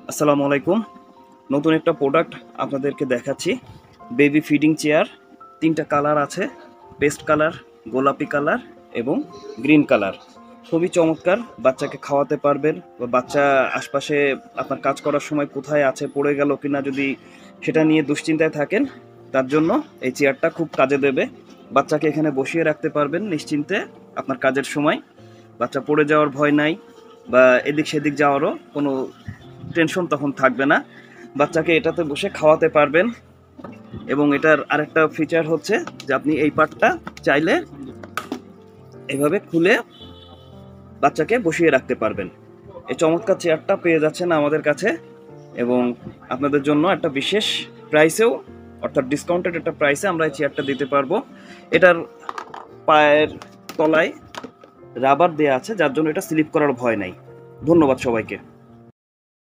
আসসালামু আলাইকুম। নতুন একটা প্রোডাক্ট আপনাদেরকে দেখাচ্ছি। Baby feeding chair. ৩টা কালার আছে, পেস্ট কালার, গোলাপি কালার এবং গ্রিন কালার। খুবই চমৎকার, বাচ্চাকে খাওয়াতে পারবেন বা বাচ্চা আশপাশে আপনার কাজ করার সময় কোথায় আছে, পড়ে গেল কিনা যদি সেটা নিয়ে দুশ্চিন্তায় থাকেন, তার জন্য এই চেয়ারটা খুব কাজে দেবে। বাচ্চাকে এখানে বসিয়ে রাখতে পারবেন নিশ্চিন্তে আপনার কাজের সময়। বাচ্চা পড়ে যাওয়ার ভয় নাই বা এদিক সেদিক যাওয়ারও কোনো টেনশন তখন থাকবে না। বাচ্চাকে এটাতে বসে খাওয়াতে পারবেন। এবং এটার আরেকটা ফিচার হচ্ছে যে আপনি এই পার্টটা চাইলে এভাবে খুলে বাচ্চাকে বসিয়ে রাখতে পারবেন। এই চমৎকার চেয়ারটা পেয়ে যাচ্ছেন আমাদের কাছে এবং আপনাদের জন্য একটা বিশেষ প্রাইসেও, অর্থাৎ ডিসকাউন্টেড একটা প্রাইসে আমরা এই চেয়ারটা দিতে পারবো। এটার পায়ের তলায় রাবার দেয়া আছে, যার জন্য এটা স্লিপ করার ভয় নাই। ধন্যবাদ সবাইকে।